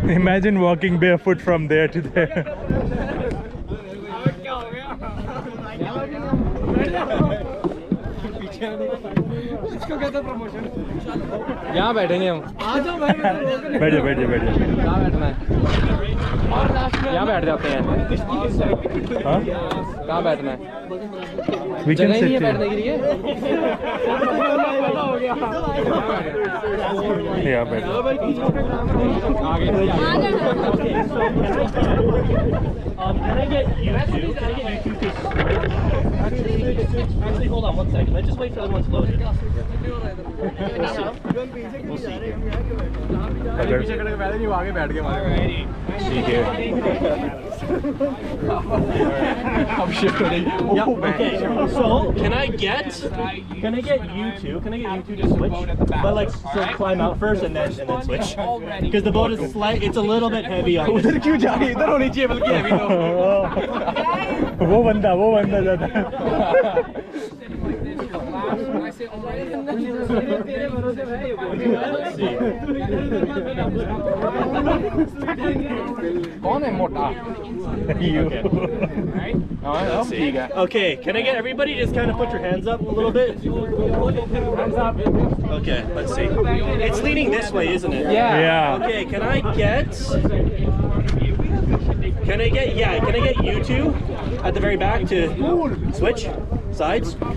Imagine walking barefoot from there to there. यहाँ बैठेंगे हम। बैठ जाओ बैठ जाओ बैठ जाओ। कहाँ बैठना है? यहाँ बैठ जाते हैं। हाँ कहाँ बैठना है? जगह ही नहीं है बैठने के लिए। यहाँ बैठ Actually, hold on 1 second. Let's just wait for everyone's loaded. We'll see. आगे बैठ के ठीक है। अब शिफ्ट हो रही। Okay. So can I get you two? Can I get you two to switch? But like, so climb out first and then switch. Because the boat is slight. It's a little bit heavy on. उधर क्यों जा रही है? इधर होनी चाहिए बल्कि अभी तो। वो बंदा ज्यादा। कौन है मोटा? Okay, can I get everybody to just kind of put your hands up a little bit? Hands up. Okay, let's see. It's leaning this way, isn't it? Yeah. Okay, can I get you two at the very back to switch sides? The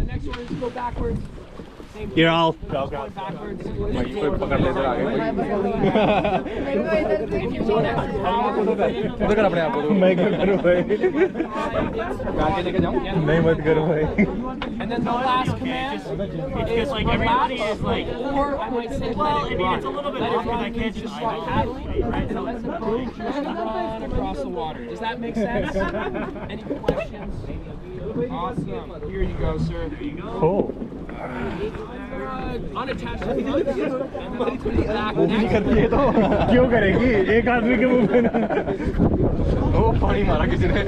next one is go backwards. Here, I'll go. Backwards. कोई पकड़ ले इधर आगे। उधर कर अपने आप को। मैं क्यों करूँ भाई? आगे लेके जाऊँ? नहीं मत करो भाई। And then the last command It's like everybody is like. or I might say Well, let I it mean, run. it's a little bit Let it different run because I can't means just just start paddling, right? So let the boat just run across the water. Does that make sense? Any questions? Awesome. Here you go, sir. There you go. Oh. Unattached to the boat. And then I'll put it back next. क्यों करेगी? एक आदमी के मुंह में ना। ओ पानी मारा किसी ने।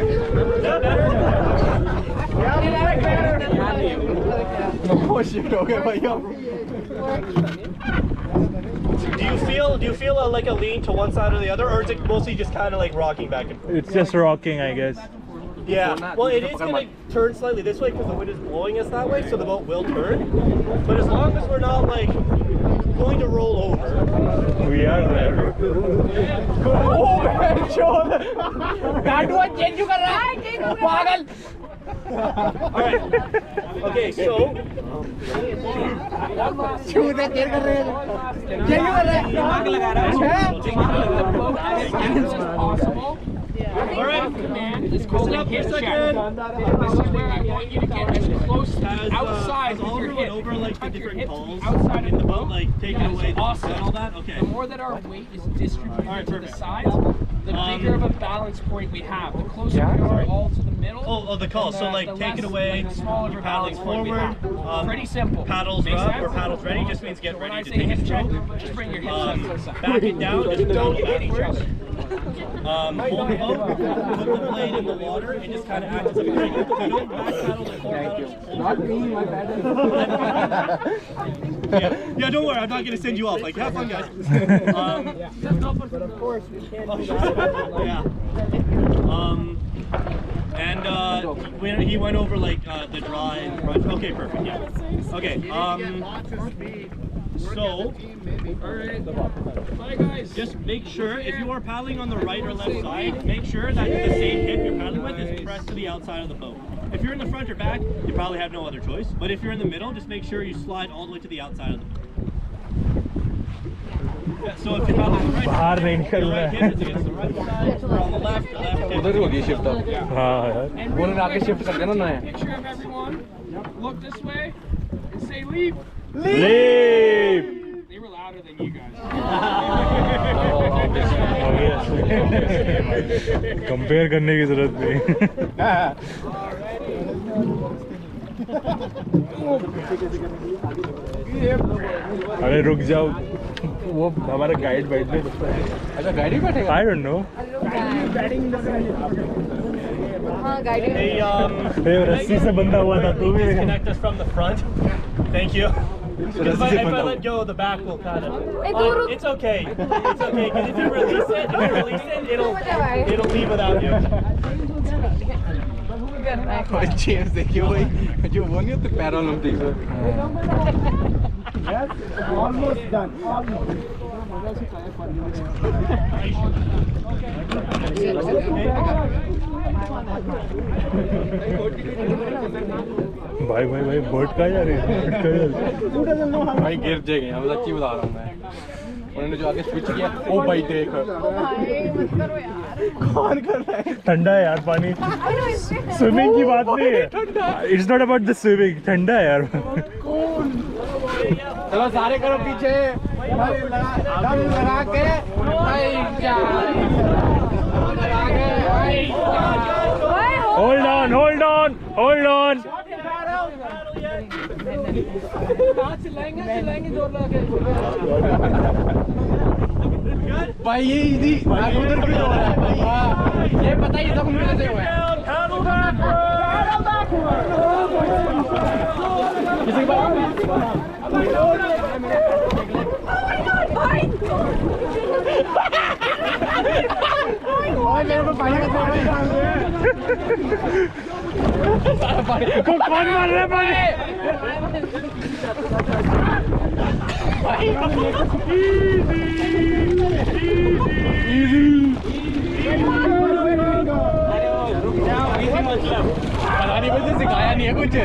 ओ शिफ्ट हो गया भाई अब। Do you feel like a lean to one side or the other, or is it mostly just kind of like rocking back and forth? It's just rocking, I guess. Yeah. Well, it is going to turn slightly this way because the wind is blowing us that way, so the boat will turn. But as long as we're not like going to roll over. We are there. ओ बेचोद। Bat हुआ change कर रहा है। पागल। All right. Okay, so. छूते change कर रहे हैं। चेंज कर रहे हैं। दिमाग लगा रहा है। All right. Command is called Listen up a hip for a check. second. This is where I want you to get as close outside Has with your everyone hip. over like the Tuck your different hip poles outside in of the boat, like taking Yeah, away the awesome. and all that? Okay. The more that our weight is distributed All right, to the perfect. sides, the bigger of a balance point we have. The closer we are all to the middle. Oh, the call. So like the take it less- away, like, the smaller you're of a paddling balance point we forward. have. Pretty simple. Paddles Make up sense? or paddles ready just means get So when ready I to say take hip a check, stroke. just bring your hips up to the side. Back it down, just Don't paddle hit each backwards. other. Hold the boat, put the blade in the water, and just kind of act as a brake. So don't back paddle or forward paddle. Not me, my bad. Yeah, don't worry, I'm not going to send you off. Like, have fun, guys. But of course, we can't do Yeah. He went over like the dry and front. Okay, perfect. Yeah. Okay. So, Alright. Bye, guys. just make sure if you are paddling on the right or left side, make sure that the same hip you're paddling with is pressed to the outside of the boat. If you're in the front or back, you probably have no other choice. But if you're in the middle, just make sure you slide all the way to the outside of the boat. Yeah, so if you're paddling on the right बाहर side, नहीं your निकलना right है। hip is against the right side, or on the left, the left hip. उधर ही होगी shift अब। हाँ यार। And वो real ने आके quick, शिफ्ट कर देना ना है। picture of everyone. Look this way and say leave. Leap. They were louder than you guys. Compare करने की जरूरत नहीं। अरे रुक जाओ, वो हमारा गाइड बैठने अच्छा गाड़ी बैठेगा। I don't know. Hey, Hey, रस्सी से बंधा हुआ था तू भी disconnect us from the front. Thank you. Because if I let go, the back will kind of. It's okay. It's okay. Because if you release it, it'll leave without you. James देखियो भाई जो वो नहीं होते Paralympics Yes, almost done. Almost. भाई भाई भाई boat कहाँ जा रही है भाई गिर जाएंगे मैं सच्ची बता रहा हूँ मैं उन्होंने जो आगे स्विच किया ओ भाई देख कौन कर रहा है ठंडा है यार पानी स्विमिंग की बात नहीं है it's not about the swimming ठंडा है यार चलो सारे करो पीछे लगा के होल्ड ऑन भाई ये इजी उधर भी हो रहा है भाई ये पता ही सब मेरे से हुआ है किसी के मेरे को पानी का कौन मार रहा है पानी पता नहीं सिखाया नहीं है कुछ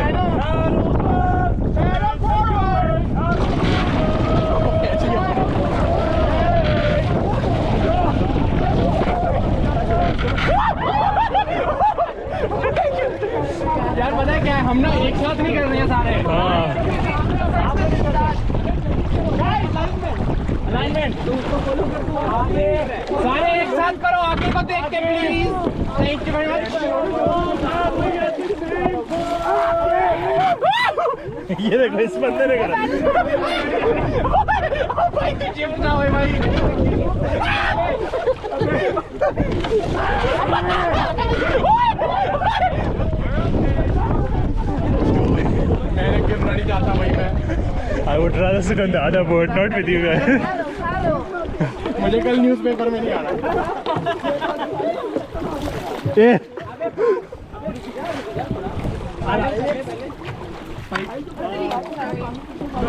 यार पता है क्या है हम ना एक साथ नहीं कर रहे हैं सारे सारे एक साथ करो आगे को देख के please thank you very much ये देखो इस बंदे ने करा भाई चिप ना होए भाई मैंने गिरना नहीं चाहता भाई मैं I would rather sit on the other boat, not with you guys. मुझे कल न्यूज़पेपर में नहीं आना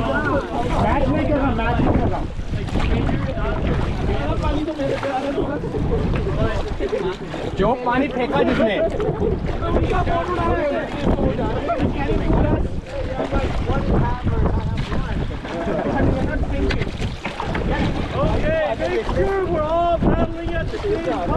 मैच नहीं कर रहा जो पानी फेंका जिसने Okay, make sure we're all paddling at the same time.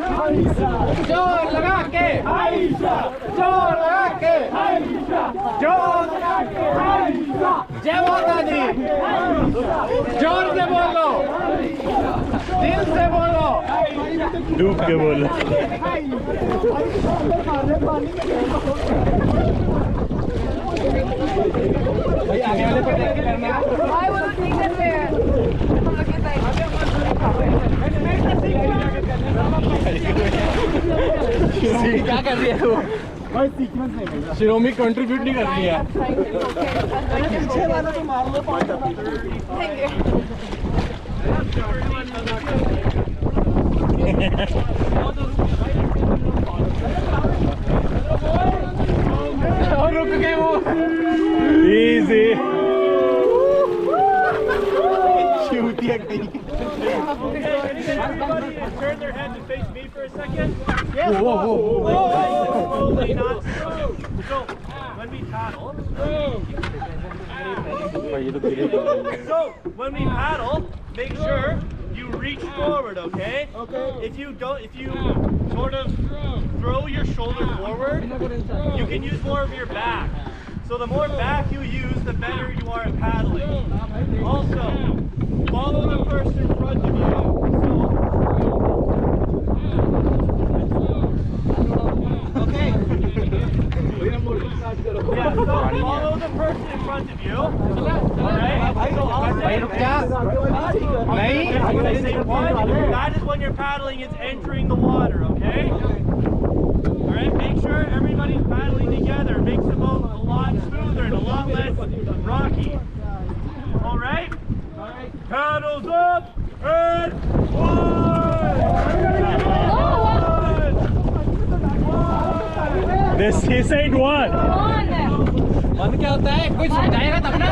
जोर लगा के जोर लगा के जोर लगा के जय माता दी जोर से बोलो दिल से बोलो डूब के बोलो आगे वाले पर देख के करना I will take it there. I'm looking like. क्या कर रही है वो भाई सीक्वेंस नहीं मिल शिरोमी कंट्रीब्यूट नहीं कर रही है पीछे वाला तो मार लो Thank you. और रुक गए वो easy चूतिया कहीं Everybody turn their head to face me for a second. वो Slowly, not slow. So, when we paddle, make sure you reach forward, okay? Okay. If you sort of throw your shoulder forward, you can use more of your back. So the more back you use, the better you are at paddling. Also, follow the person in front of you. So Yeah, so follow the person in front of you. Alright? So I'll say one. That is when you're paddling, it's entering the water, okay? Alright, make sure everybody's paddling together. Makes the boat a lot smoother and a lot less rocky. Alright? Paddles up and This he said one. बंद क्या होता है कोई समझाएगा तब ना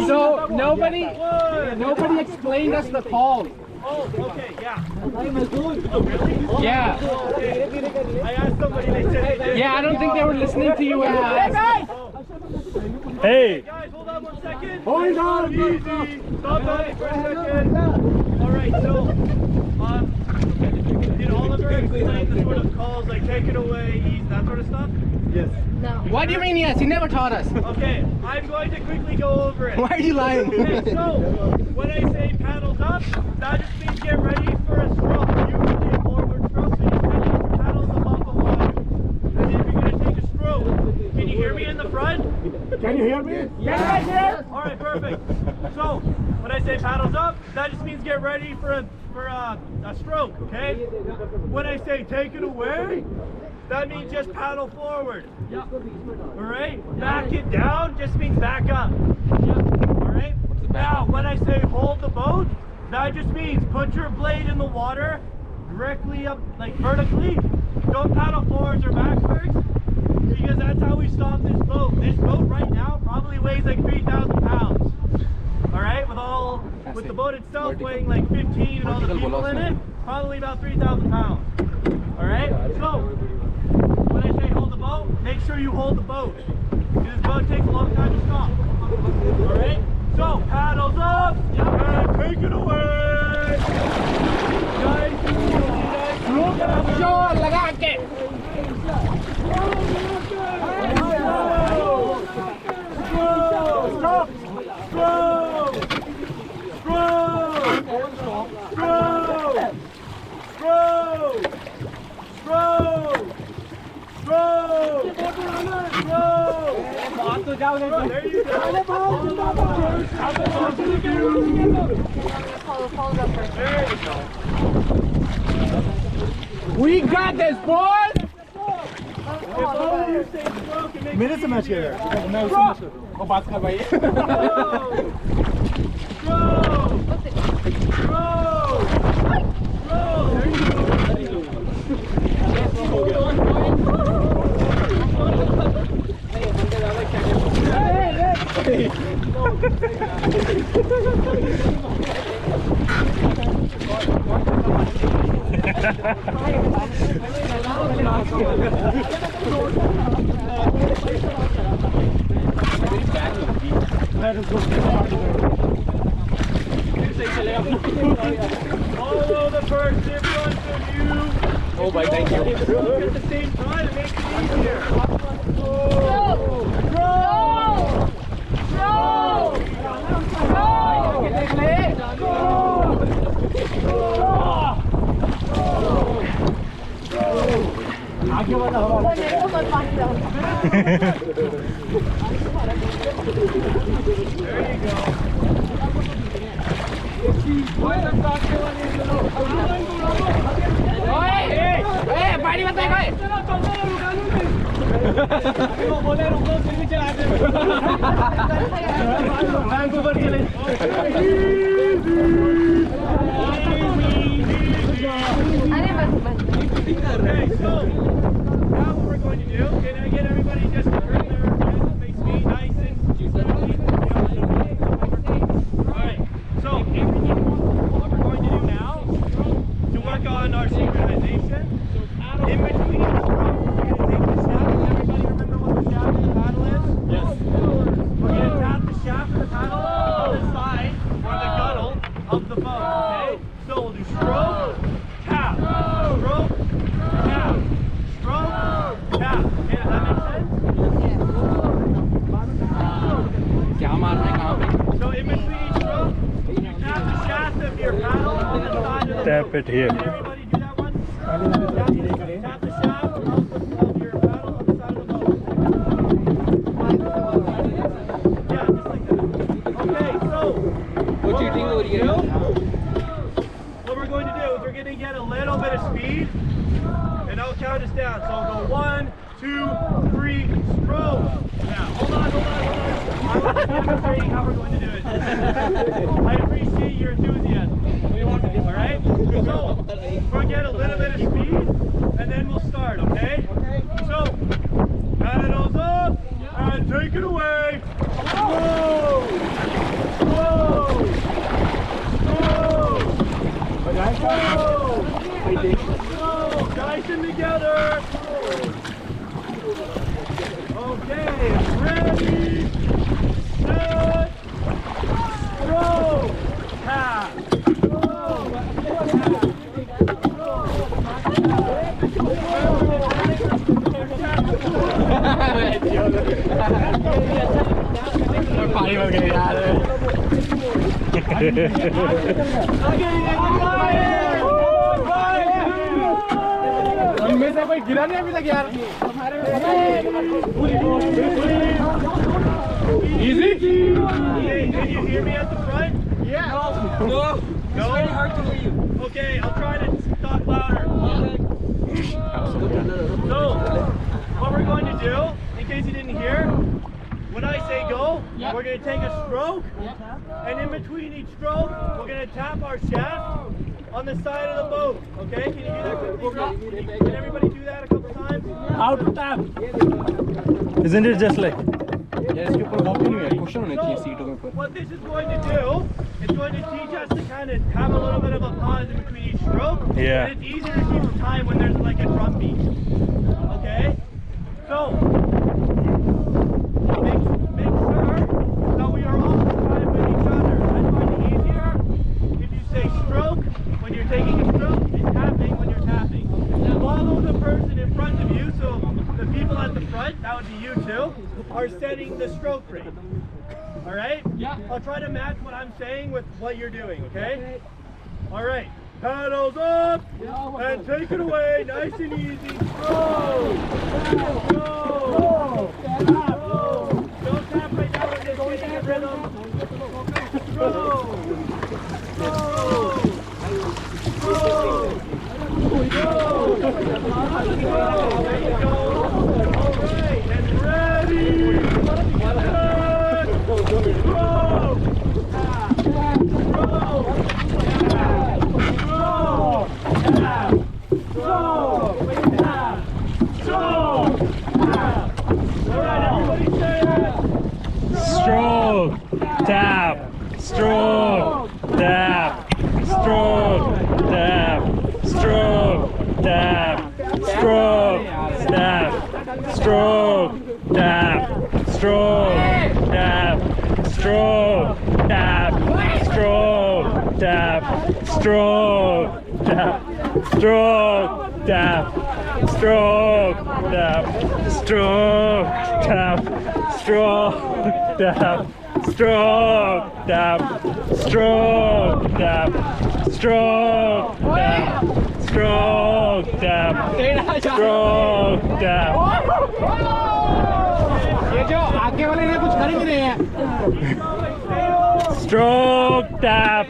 So nobody explained us the call. Oh, okay, yeah. Yeah. I asked somebody, they said they did. Yeah, I don't think they were listening to you. Hey. Guys, hold on 1 second. Hold on. Easy. Stop that for a second. Alright, so, did Oliver explain the sort of calls, like take it away, ease, that sort of stuff? Yes. What do you mean yes? He never taught us. Okay, I'm going to quickly go over it. Why are you lying? Okay, so, when I say paddles up, that just means get ready for a stroke. Usually a forward stroke, so you set your paddles above the water. As if you're going to take a stroke. Can you hear me in the front? Can you hear me? Yes! Alright, perfect. So, when I say paddles up, that just means get ready for a stroke, okay? When I say take it away, that means just paddle forward. Alright? Back it down just means back up. Alright? Now, when I say hold the boat, that just means put your blade in the water directly up, like vertically. Don't paddle forwards or backwards, because that's how we stop this boat. This boat right now probably weighs like 3,000 pounds. Alright? With the boat itself weighing like 15 and all the people in it, probably about 3,000 pounds. Alright? So, when I say hold the boat, make sure you hold the boat. Because this boat takes a long time to stop. Alright? So, paddles up and take it away! Guys, Sure, लगा के. Stop! Stroke! There you go. We got this, boys. मेरे से match खेलेगा मैं उससे match करूँ बात कर भाई Follow the person in front of you. Oh, bye, thank you. At the same time, it makes it easier. आगे वाला हवा There you go. पानी मत लगाए बोले रुको फिर भी चलाते वैंकूवर चले Okay, so now what we're going to do, can I get everybody just to turn their heads and face me nice and slowly? Alright, so what we're going to do now, to work on our synchronization, in between each stroke, we're going to take the shaft. Does everybody remember what the shaft of the paddle is? Yes. We're going to tap the shaft of the paddle on the side or the gunnel of the boat, okay? So we'll do stroke, tap, stroke, tap, stroke, tap. Okay, does that make sense? क्या मारने कहाँ पे So in between each stroke, you tap the shaft of your paddle on the side of the Tap boat. it here. Can everybody Tap the shaft of your paddle on the side of the boat. Yeah, just like that. Okay, so what we're going to do is we're going to get a little bit of speed, and I'll count us down. So I'll go 1, 2, 3, stroke. Now, hold on. I'm demonstrating how we're going to do it. I appreciate your enthusiasm. All right? So we're going to get a little bit of speed, and then we'll start, okay? So, paddles up, and take it away. Whoa! Whoa! Whoa! Whoa! Dyson together. Okay, ready, set, go, tap, इनमें से कोई गिरा नहीं अभी तक यार Easy? Can you hear me at the front? Yeah. No. It's very hard to hear you. Okay, I'll try to talk louder. So, what we're going to do, in case you didn't hear, when I say go, we're going to take a stroke, and in between each stroke, we're going to tap our shaft on the side of the boat. Okay, can you do that quickly? Can everybody do that a couple times? How to tap? Isn't it just like? What this is going to do, it's going to teach us to kind of have a little bit of a pause in between each stroke. Yeah. And it's easier to keep time when there's like a drum beat. Okay? So, make sure that we are all on time with each other. I find it easier if you say stroke when you're taking a stroke and tapping when you're tapping. Follow the person in front of you, so the people at the front, that would be you too, are setting the stroke rate. Alright? Yeah. I'll try to match what I'm saying with what you're doing, okay? Alright. Paddles up and take it away. Nice and easy. Go! Go! Go! Don't tap right now when you're getting a rhythm. Go! Go! Go! Go! There you go. Alright, and ready! Stroke, tap, stroke, tap, stroke, tap, stroke, tap, stroke, tap, stroke, tap, stroke, tap, stroke, tap, stroke, tap, stroke, tap, stroke, tap, stroke, tap, stroke, tap, stroke, tap, stroke, tap, stroke, tap, stroke, tap, stroke, tap, stroke, tap. ये जो आगे वाले ने कुछ कर ही नहीं है Stroke, tap,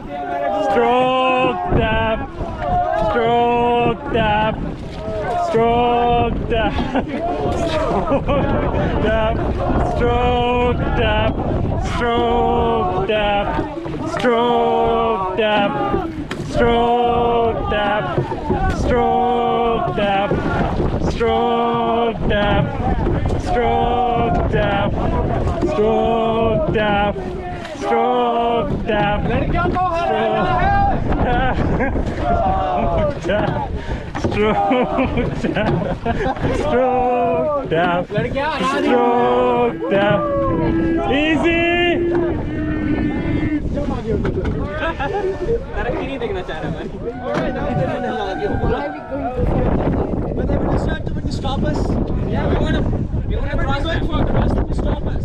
stroke, tap, stroke, tap, stroke, tap, stroke, tap, stroke, tap, stroke, tap, stroke, tap, stroke, tap, stroke, tap, stroke, tap, stroke, tap, stroke, tap, लड़कियों को हर stroke, tap, stroke, tap, stroke, tap, easy. तरक्की नहीं देखना चाह रहा मैं But they will start to stop us. Yeah, we want to cross it for the rest of the stop us.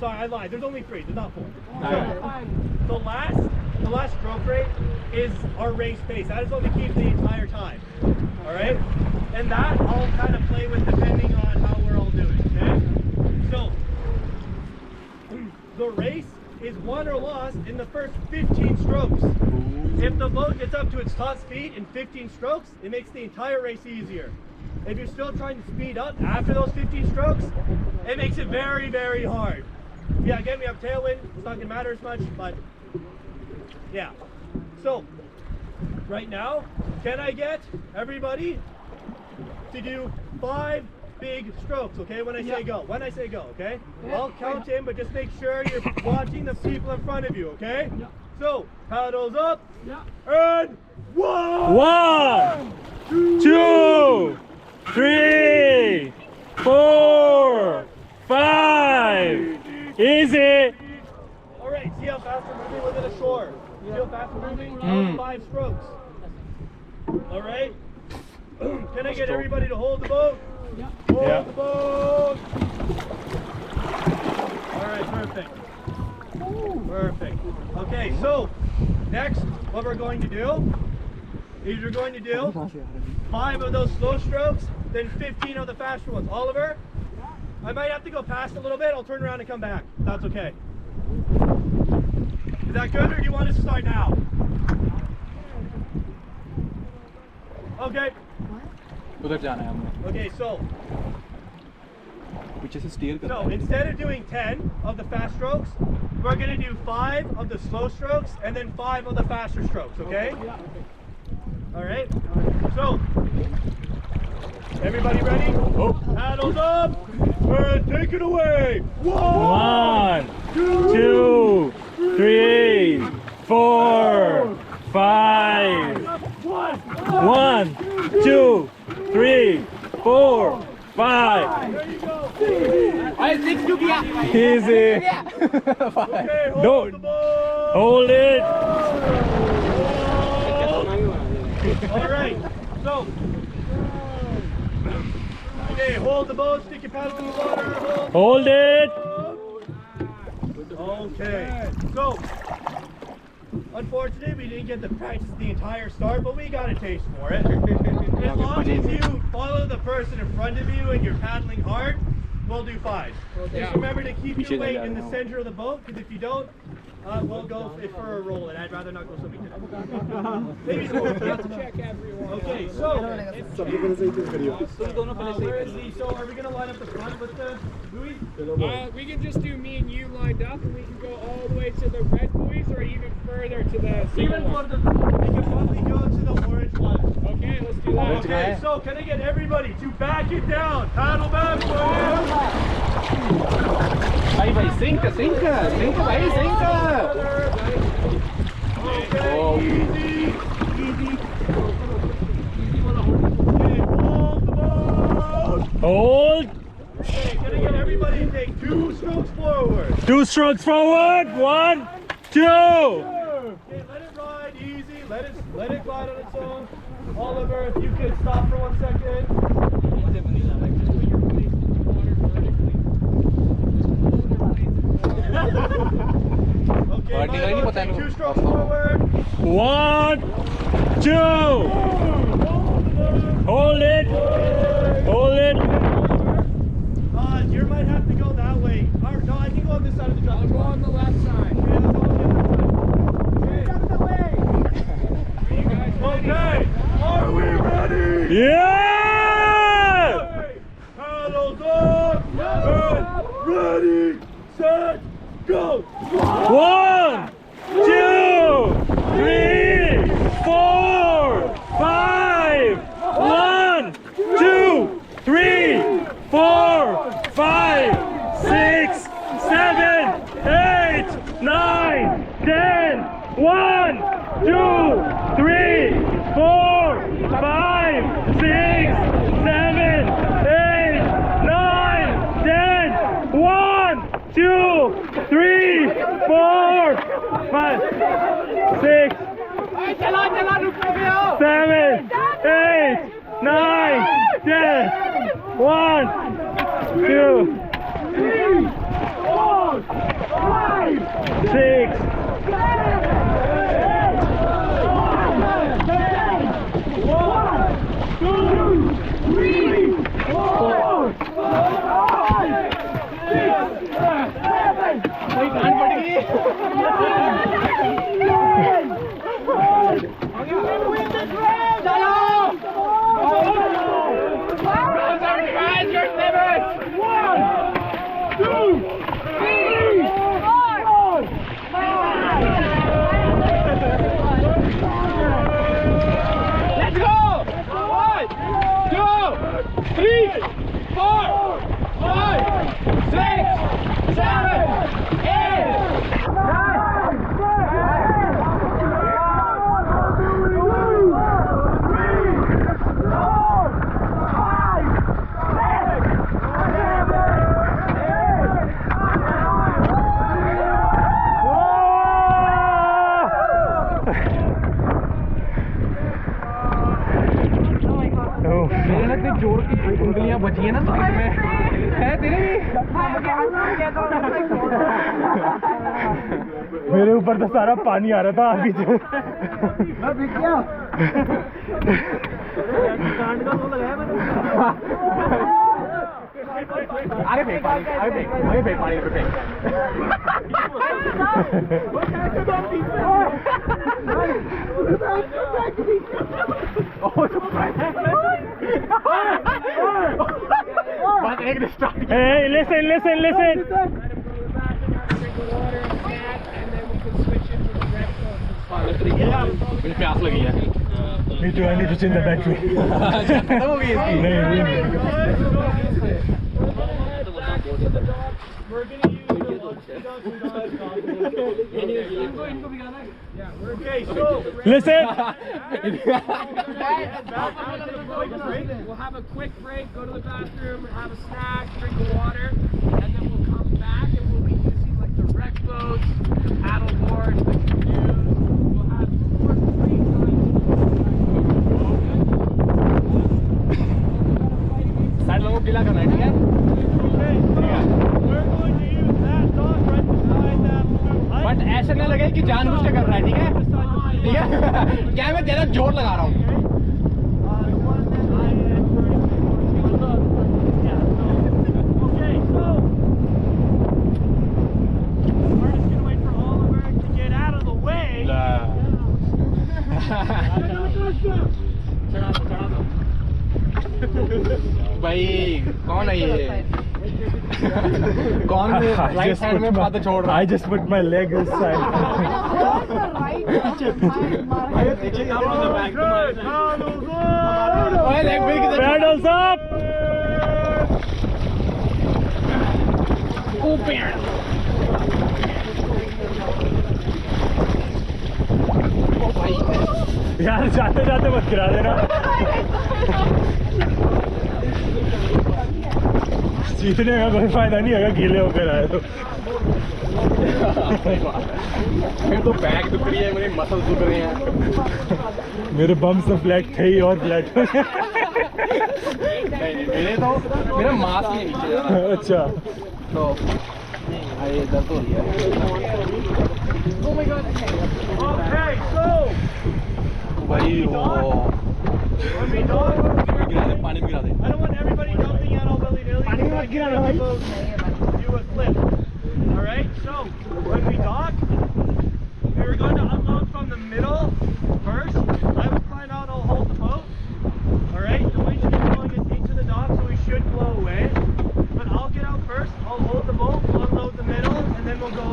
Sorry, I lied. There's only 3. There's not 4. So the last stroke rate is our race pace. That is what we keep the entire time. All right? And that I'll kind of play with depending on how we're all doing, okay? So, the race is won or lost in the first 15 strokes. If the boat gets up to its top speed in 15 strokes, it makes the entire race easier. If you're still trying to speed up after those 15 strokes, it makes it very, very hard. Yeah, again, we have tailwind. It's not going to matter as much, but yeah. So, right now, can I get everybody to do 5 big strokes, okay, when I say go. When I say go, okay? I'll count in, but just make sure you're watching the people in front of you, okay? So, paddles up, and 1! 1, 2, 3, 4, 5. Easy. Alright, see how fast we're moving within a shore? See how fast we're moving? 5 strokes. Alright? Can I get everybody to hold the boat? Hold the boat! Alright, perfect. Perfect. Okay, so next, what we're going to do is we're going to do 5 of those slow strokes, then 15 of the faster ones. Oliver, I might have to go past a little bit. I'll turn around and come back. That's okay. Is that good, or do you want us to start now? Okay. उधर जाना है हमने. Okay, so पीछे से steer करना So instead of doing 10 of the fast strokes, we're going to do 5 of the slow strokes and then 5 of the faster strokes, okay? All right. So, everybody ready? Paddles up and take it away. 1, 2, 3, 4, 5. 1, 2, 3, 4, 5. There you go. Easy. Okay, hold Don't. the ball. Hold it. All right. So, okay, hold the boat, stick your paddle in the water. Hold it. Okay. So, unfortunately, we didn't get to practice the entire start, but we got a taste for it. As long as you follow the person in front of you and you're paddling hard, we'll do 5. Just remember to keep your weight in the center of the boat, because if you don't, we'll go for a roll, and I'd rather not go swimming today. Maybe Check everyone. Okay, so where is he? So are we gonna line up the front with the buoy? We can just do me and you lined up, and we can go all the way to the red buoys, or even further to the Even single one. for the, we can probably go to the orange one. Okay, let's do that. Okay, so can I get everybody to back it down? Paddle backwards. भाई भाई sink भाई sink. Okay, easy, easy. Okay, hold the boat. Hold. Okay, can I get everybody to take 2 strokes forward? 2 strokes forward. 1, 2. Okay, let it ride easy. Let it glide on its own. Oliver, if you could stop for 1 second. Okay, Michael, take 2 strokes forward. 1, 2. Hold it. Hold it. You might have to go that way. Or, no, I can go on this side of the truck. I'll go on the left side. Okay, let's go on the other side. Okay, are we ready? Yeah. Paddles up and ready, set, go. 1, 2, 3, 4, 5. 1, 2, 3, 4, 5, 6, 7, 8, 9, 10. 1, 2, 3, 4, 5, 6, 7, 8, 9, 10. 1, 2, 3, 4, 5, 6, 7, 8, 9, 10. 1, 2, 3, 4, जोर की उंगलियां बची है ना side में है तेरे भी मेरे ऊपर तो सारा पानी आ रहा था अभी से मैं भीग गया आगे फेंक पानी आगे फेंक पानी पे फेंक Hey, listen. मुझे प्यास लगी है Me too, I need to change the battery. खत्म हो गई इसकी नहीं Okay, so Listen. We'll have a quick break, go to the bathroom, have a snack, drink water, and then we'll come back and we'll be using like the rec boats, paddle boards, the canoes. We'll have 2 or 3 times. Side लोगों को गीला करना है ठीक है we're going to use that dock right beside that blue but ऐसा नहीं लगे कि जानबूझ के कर रहा है ठीक है क्या मैं तेरा जोर लगा रहा हूँ Okay, so we're just gonna wait for Oliver to get out of the way. भाई कौन है ये कौन राइट साइड में बात छोड़ रहा है I just put my leg aside. Paddles up. यार जाते जाते मत गिरा देना जीतने का कोई फायदा नहीं होगा गीले होकर आए तो मेरे तो बैक दुख रही है मेरे मसल दुख रहे हैं मेरे बम्स तो फ्लैट थे ही और फ्लैट नहीं मेरे तो मेरा मांस नहीं नीचे अच्छा तो ये दर्द हो रही है Okay, so भाई वो when we dock, गिरा दे पानी में गिरा दे I don't want everybody jumping out all willy-nilly. पानी में मत गिराना भाई। Do a flip. All right. So when we dock, we were going to unload from the middle first. I would climb out. I'll hold the boat. All right. The wind should be blowing us into the dock, so we should blow away. But I'll get out first. I'll hold the boat. We'll unload the middle, and then we'll go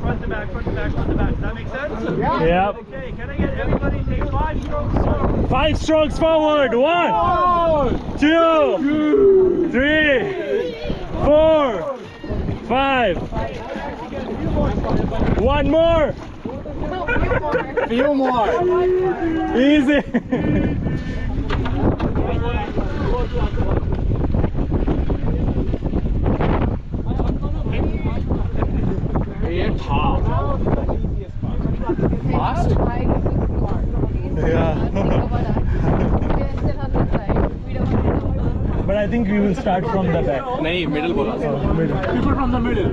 front to back, front to back, front to back. Does that make sense? Yep. Okay. Can I get everybody to take 5 strokes forward? 5 strokes forward 1 2 3 4 5 1 more few more easy ये था fast yeah but I think we will start from the back नहीं middle बोला middle. People from the middle.